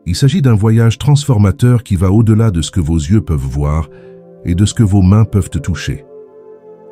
Il s'agit d'un voyage transformateur qui va au-delà de ce que vos yeux peuvent voir et de ce que vos mains peuvent toucher.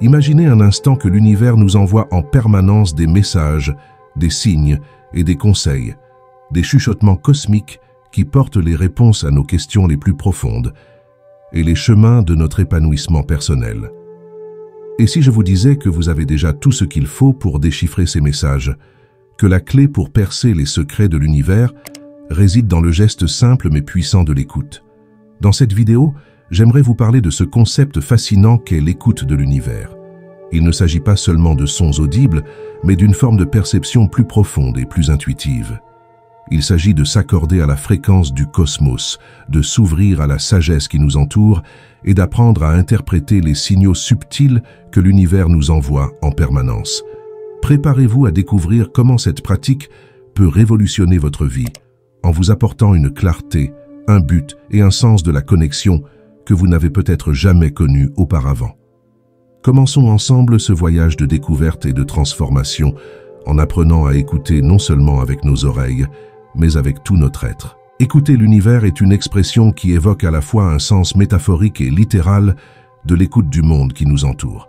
Imaginez un instant que l'univers nous envoie en permanence des messages, des signes et des conseils, des chuchotements cosmiques qui portent les réponses à nos questions les plus profondes et les chemins de notre épanouissement personnel. Et si je vous disais que vous avez déjà tout ce qu'il faut pour déchiffrer ces messages, que la clé pour percer les secrets de l'univers réside dans le geste simple mais puissant de l'écoute. Dans cette vidéo, j'aimerais vous parler de ce concept fascinant qu'est l'écoute de l'univers. Il ne s'agit pas seulement de sons audibles, mais d'une forme de perception plus profonde et plus intuitive. Il s'agit de s'accorder à la fréquence du cosmos, de s'ouvrir à la sagesse qui nous entoure et d'apprendre à interpréter les signaux subtils que l'univers nous envoie en permanence. Préparez-vous à découvrir comment cette pratique peut révolutionner votre vie en vous apportant une clarté, un but et un sens de la connexion que vous n'avez peut-être jamais connu auparavant. Commençons ensemble ce voyage de découverte et de transformation en apprenant à écouter non seulement avec nos oreilles, mais avec tout notre être. Écouter l'univers est une expression qui évoque à la fois un sens métaphorique et littéral de l'écoute du monde qui nous entoure.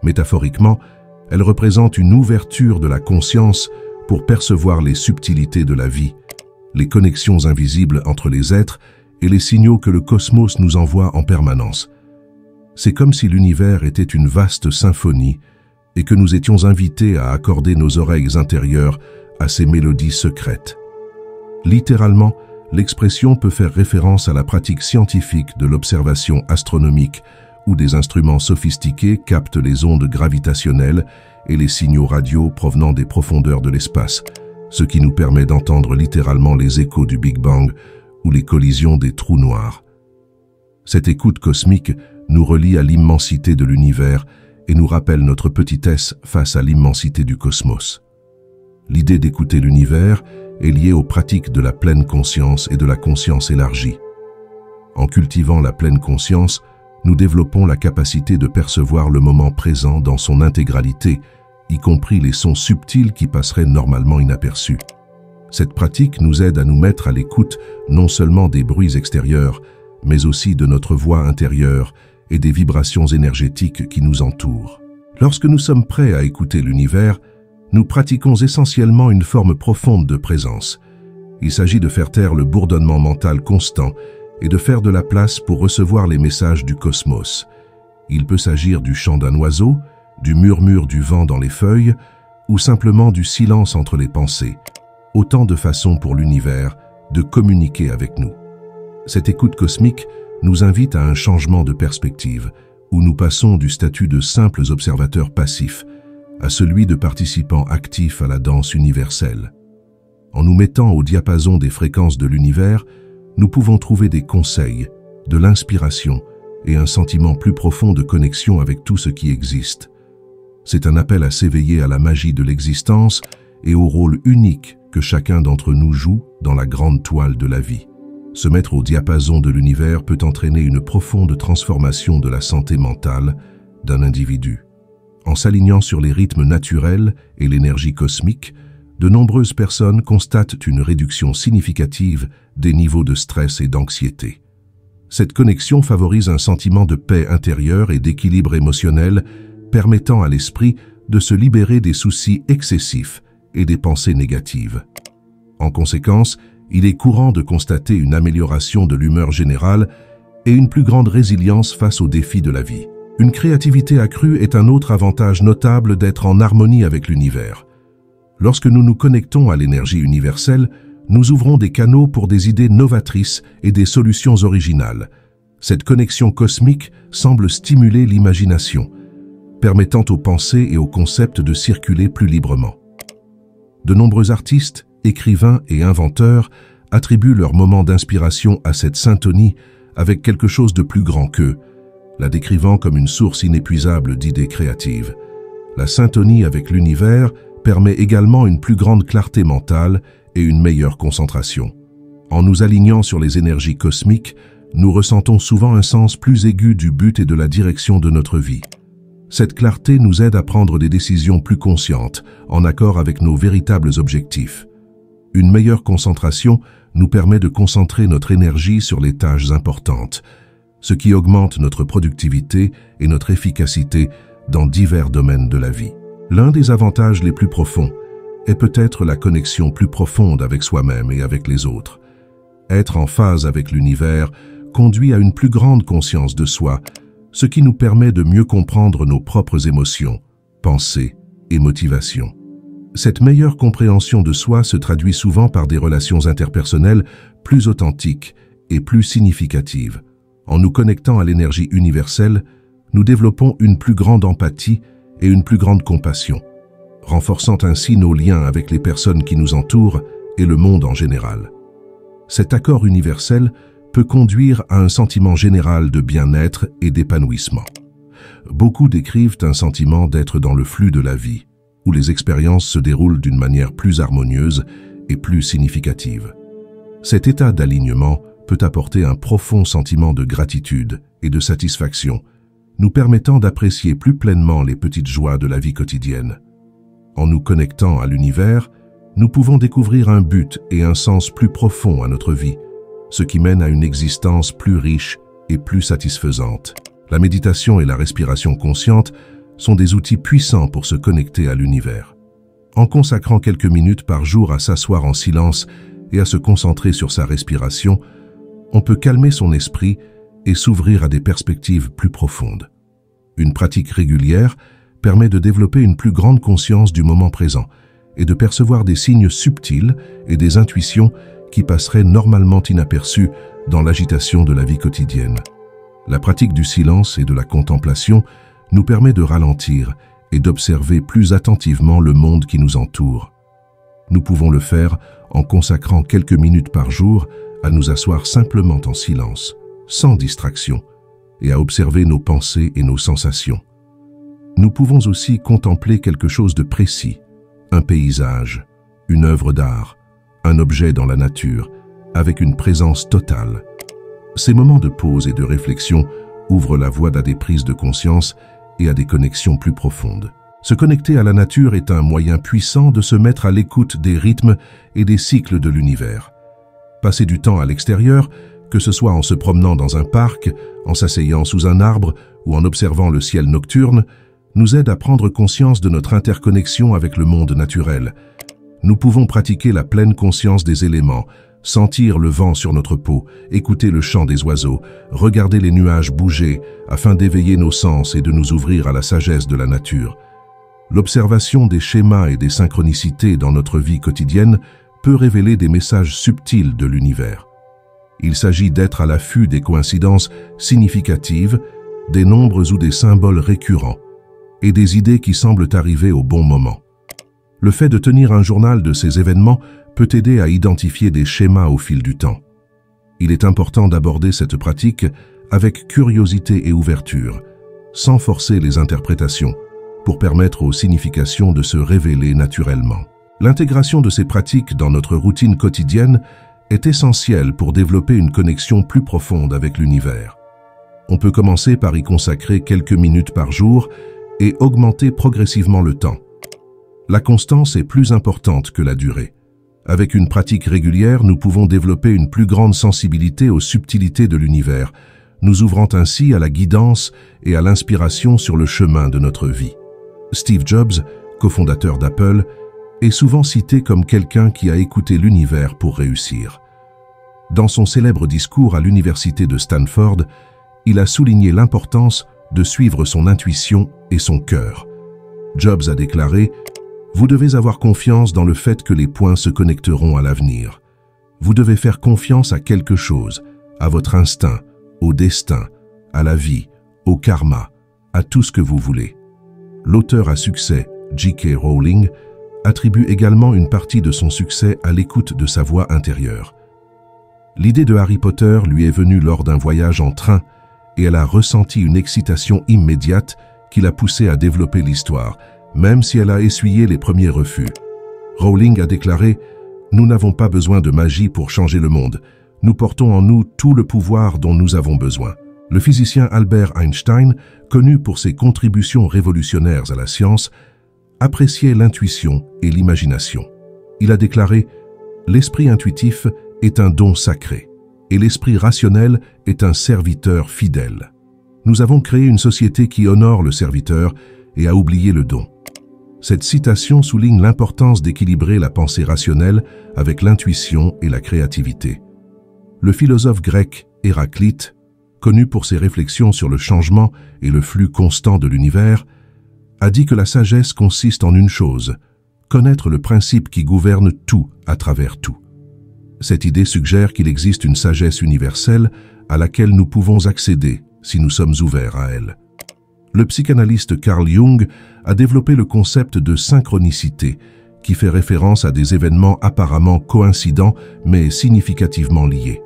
Métaphoriquement, elle représente une ouverture de la conscience pour percevoir les subtilités de la vie, les connexions invisibles entre les êtres et les signaux que le cosmos nous envoie en permanence. C'est comme si l'univers était une vaste symphonie et que nous étions invités à accorder nos oreilles intérieures à ces mélodies secrètes. Littéralement, l'expression peut faire référence à la pratique scientifique de l'observation astronomique où des instruments sophistiqués captent les ondes gravitationnelles et les signaux radio provenant des profondeurs de l'espace, ce qui nous permet d'entendre littéralement les échos du Big Bang ou les collisions des trous noirs. Cette écoute cosmique nous relie à l'immensité de l'univers et nous rappelle notre petitesse face à l'immensité du cosmos. L'idée d'écouter l'univers est liée aux pratiques de la pleine conscience et de la conscience élargie. En cultivant la pleine conscience, nous développons la capacité de percevoir le moment présent dans son intégralité, y compris les sons subtils qui passeraient normalement inaperçus. Cette pratique nous aide à nous mettre à l'écoute non seulement des bruits extérieurs, mais aussi de notre voix intérieure et des vibrations énergétiques qui nous entourent. Lorsque nous sommes prêts à écouter l'univers, nous pratiquons essentiellement une forme profonde de présence. Il s'agit de faire taire le bourdonnement mental constant et de faire de la place pour recevoir les messages du cosmos. Il peut s'agir du chant d'un oiseau, du murmure du vent dans les feuilles ou simplement du silence entre les pensées. Autant de façons pour l'univers de communiquer avec nous. Cette écoute cosmique nous invite à un changement de perspective où nous passons du statut de simples observateurs passifs à celui de participants actifs à la danse universelle. En nous mettant au diapason des fréquences de l'univers, nous pouvons trouver des conseils, de l'inspiration et un sentiment plus profond de connexion avec tout ce qui existe. C'est un appel à s'éveiller à la magie de l'existence et au rôle unique que chacun d'entre nous joue dans la grande toile de la vie. Se mettre au diapason de l'univers peut entraîner une profonde transformation de la santé mentale d'un individu. En s'alignant sur les rythmes naturels et l'énergie cosmique, de nombreuses personnes constatent une réduction significative des niveaux de stress et d'anxiété. Cette connexion favorise un sentiment de paix intérieure et d'équilibre émotionnel, permettant à l'esprit de se libérer des soucis excessifs et des pensées négatives. En conséquence, il est courant de constater une amélioration de l'humeur générale et une plus grande résilience face aux défis de la vie. Une créativité accrue est un autre avantage notable d'être en harmonie avec l'univers. Lorsque nous nous connectons à l'énergie universelle, nous ouvrons des canaux pour des idées novatrices et des solutions originales. Cette connexion cosmique semble stimuler l'imagination, permettant aux pensées et aux concepts de circuler plus librement. De nombreux artistes, écrivains et inventeurs attribuent leur moment d'inspiration à cette syntonie avec quelque chose de plus grand qu'eux, la décrivant comme une source inépuisable d'idées créatives. La syntonie avec l'univers permet également une plus grande clarté mentale et une meilleure concentration. En nous alignant sur les énergies cosmiques, nous ressentons souvent un sens plus aigu du but et de la direction de notre vie. Cette clarté nous aide à prendre des décisions plus conscientes, en accord avec nos véritables objectifs. Une meilleure concentration nous permet de concentrer notre énergie sur les tâches importantes, ce qui augmente notre productivité et notre efficacité dans divers domaines de la vie. L'un des avantages les plus profonds est peut-être la connexion plus profonde avec soi-même et avec les autres. Être en phase avec l'univers conduit à une plus grande conscience de soi, ce qui nous permet de mieux comprendre nos propres émotions, pensées et motivations. Cette meilleure compréhension de soi se traduit souvent par des relations interpersonnelles plus authentiques et plus significatives. En nous connectant à l'énergie universelle, nous développons une plus grande empathie et une plus grande compassion, renforçant ainsi nos liens avec les personnes qui nous entourent et le monde en général. Cet accord universel peut conduire à un sentiment général de bien-être et d'épanouissement. Beaucoup décrivent un sentiment d'être dans le flux de la vie, où les expériences se déroulent d'une manière plus harmonieuse et plus significative. Cet état d'alignement peut apporter un profond sentiment de gratitude et de satisfaction, nous permettant d'apprécier plus pleinement les petites joies de la vie quotidienne. En nous connectant à l'univers, nous pouvons découvrir un but et un sens plus profond à notre vie, ce qui mène à une existence plus riche et plus satisfaisante. La méditation et la respiration consciente sont des outils puissants pour se connecter à l'univers. En consacrant quelques minutes par jour à s'asseoir en silence et à se concentrer sur sa respiration, on peut calmer son esprit et s'ouvrir à des perspectives plus profondes. Une pratique régulière permet de développer une plus grande conscience du moment présent et de percevoir des signes subtils et des intuitions qui passeraient normalement inaperçus dans l'agitation de la vie quotidienne. La pratique du silence et de la contemplation nous permet de ralentir et d'observer plus attentivement le monde qui nous entoure. Nous pouvons le faire en consacrant quelques minutes par jour à nous asseoir simplement en silence, sans distraction, et à observer nos pensées et nos sensations. Nous pouvons aussi contempler quelque chose de précis, un paysage, une œuvre d'art, un objet dans la nature, avec une présence totale. Ces moments de pause et de réflexion ouvrent la voie à des prises de conscience et à des connexions plus profondes. Se connecter à la nature est un moyen puissant de se mettre à l'écoute des rythmes et des cycles de l'univers. Passer du temps à l'extérieur, que ce soit en se promenant dans un parc, en s'asseyant sous un arbre ou en observant le ciel nocturne, nous aide à prendre conscience de notre interconnexion avec le monde naturel. Nous pouvons pratiquer la pleine conscience des éléments, sentir le vent sur notre peau, écouter le chant des oiseaux, regarder les nuages bouger afin d'éveiller nos sens et de nous ouvrir à la sagesse de la nature. L'observation des schémas et des synchronicités dans notre vie quotidienne peut révéler des messages subtils de l'univers. Il s'agit d'être à l'affût des coïncidences significatives, des nombres ou des symboles récurrents, et des idées qui semblent arriver au bon moment. Le fait de tenir un journal de ces événements peut aider à identifier des schémas au fil du temps. Il est important d'aborder cette pratique avec curiosité et ouverture, sans forcer les interprétations, pour permettre aux significations de se révéler naturellement. L'intégration de ces pratiques dans notre routine quotidienne est essentielle pour développer une connexion plus profonde avec l'univers. On peut commencer par y consacrer quelques minutes par jour et augmenter progressivement le temps. La constance est plus importante que la durée. Avec une pratique régulière, nous pouvons développer une plus grande sensibilité aux subtilités de l'univers, nous ouvrant ainsi à la guidance et à l'inspiration sur le chemin de notre vie. Steve Jobs, cofondateur d'Apple, est souvent cité comme quelqu'un qui a écouté l'univers pour réussir. Dans son célèbre discours à l'université de Stanford, il a souligné l'importance de suivre son intuition et son cœur. Jobs a déclaré « Vous devez avoir confiance dans le fait que les points se connecteront à l'avenir. Vous devez faire confiance à quelque chose, à votre instinct, au destin, à la vie, au karma, à tout ce que vous voulez. » L'auteur à succès, J.K. Rowling, attribue également une partie de son succès à l'écoute de sa voix intérieure. L'idée de Harry Potter lui est venue lors d'un voyage en train et elle a ressenti une excitation immédiate qui l'a poussée à développer l'histoire, même si elle a essuyé les premiers refus. Rowling a déclaré « Nous n'avons pas besoin de magie pour changer le monde. Nous portons en nous tout le pouvoir dont nous avons besoin. » Le physicien Albert Einstein, connu pour ses contributions révolutionnaires à la science, appréciait l'intuition et l'imagination. Il a déclaré « L'esprit intuitif est un don sacré, et l'esprit rationnel est un serviteur fidèle. Nous avons créé une société qui honore le serviteur et a oublié le don. Cette citation souligne l'importance d'équilibrer la pensée rationnelle avec l'intuition et la créativité. Le philosophe grec Héraclite, connu pour ses réflexions sur le changement et le flux constant de l'univers, a dit que la sagesse consiste en une chose, connaître le principe qui gouverne tout à travers tout. Cette idée suggère qu'il existe une sagesse universelle à laquelle nous pouvons accéder si nous sommes ouverts à elle. Le psychanalyste Carl Jung a développé le concept de synchronicité, qui fait référence à des événements apparemment coïncidents mais significativement liés.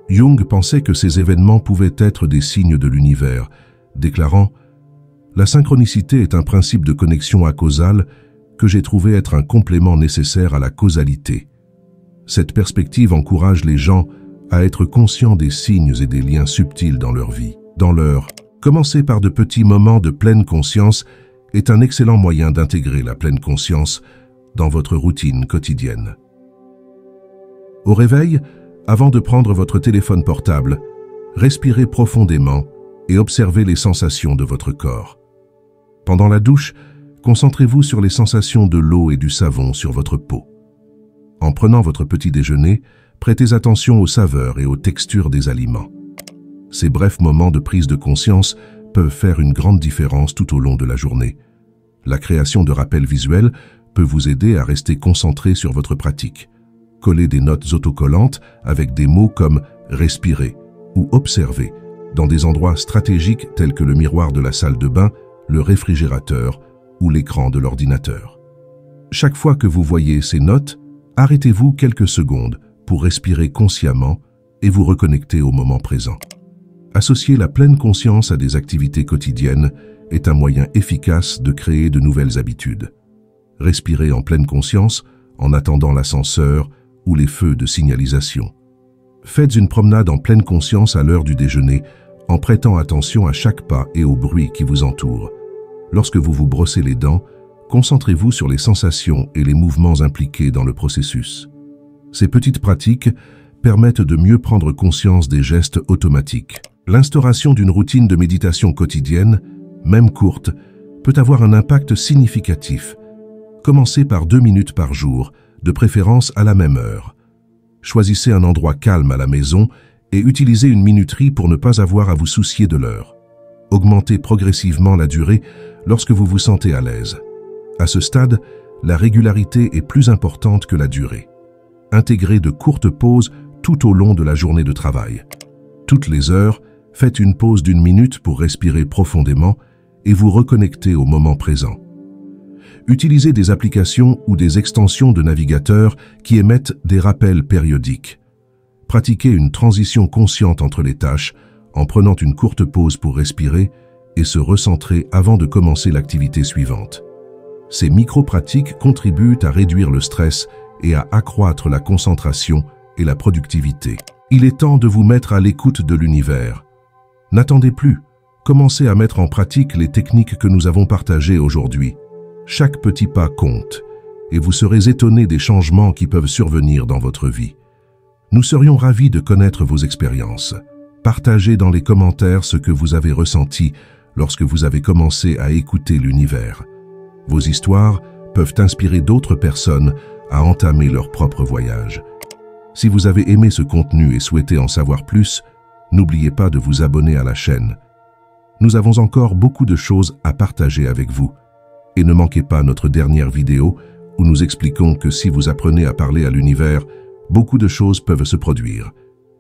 Jung pensait que ces événements pouvaient être des signes de l'univers, déclarant « La synchronicité est un principe de connexion acausale que j'ai trouvé être un complément nécessaire à la causalité. Cette perspective encourage les gens à être conscients des signes et des liens subtils dans leur vie. Commencer par de petits moments de pleine conscience est un excellent moyen d'intégrer la pleine conscience dans votre routine quotidienne. Au réveil, avant de prendre votre téléphone portable, respirez profondément et observez les sensations de votre corps. Pendant la douche, concentrez-vous sur les sensations de l'eau et du savon sur votre peau. En prenant votre petit déjeuner, prêtez attention aux saveurs et aux textures des aliments. Ces brefs moments de prise de conscience peuvent faire une grande différence tout au long de la journée. La création de rappels visuels peut vous aider à rester concentré sur votre pratique. Collez des notes autocollantes avec des mots comme « respirer » ou « observer » dans des endroits stratégiques tels que le miroir de la salle de bain, le réfrigérateur ou l'écran de l'ordinateur. Chaque fois que vous voyez ces notes, arrêtez-vous quelques secondes pour respirer consciemment et vous reconnecter au moment présent. Associer la pleine conscience à des activités quotidiennes est un moyen efficace de créer de nouvelles habitudes. Respirez en pleine conscience en attendant l'ascenseur ou les feux de signalisation. Faites une promenade en pleine conscience à l'heure du déjeuner en prêtant attention à chaque pas et au bruit qui vous entoure. Lorsque vous vous brossez les dents, concentrez-vous sur les sensations et les mouvements impliqués dans le processus. Ces petites pratiques permettent de mieux prendre conscience des gestes automatiques. L'instauration d'une routine de méditation quotidienne, même courte, peut avoir un impact significatif. Commencez par 2 minutes par jour, de préférence à la même heure. Choisissez un endroit calme à la maison et utilisez une minuterie pour ne pas avoir à vous soucier de l'heure. Augmentez progressivement la durée lorsque vous vous sentez à l'aise. À ce stade, la régularité est plus importante que la durée. Intégrez de courtes pauses tout au long de la journée de travail. Toutes les heures, faites une pause d'1 minute pour respirer profondément et vous reconnecter au moment présent. Utilisez des applications ou des extensions de navigateur qui émettent des rappels périodiques. Pratiquez une transition consciente entre les tâches en prenant une courte pause pour respirer et se recentrer avant de commencer l'activité suivante. Ces micro-pratiques contribuent à réduire le stress et à accroître la concentration et la productivité. Il est temps de vous mettre à l'écoute de l'univers. N'attendez plus, commencez à mettre en pratique les techniques que nous avons partagées aujourd'hui. Chaque petit pas compte, et vous serez étonné des changements qui peuvent survenir dans votre vie. Nous serions ravis de connaître vos expériences. Partagez dans les commentaires ce que vous avez ressenti lorsque vous avez commencé à écouter l'univers. Vos histoires peuvent inspirer d'autres personnes à entamer leur propre voyage. Si vous avez aimé ce contenu et souhaitez en savoir plus, n'oubliez pas de vous abonner à la chaîne. Nous avons encore beaucoup de choses à partager avec vous. Et ne manquez pas notre dernière vidéo où nous expliquons que si vous apprenez à parler à l'univers, beaucoup de choses peuvent se produire.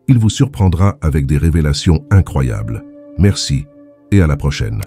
Il vous surprendra avec des révélations incroyables. Merci et à la prochaine.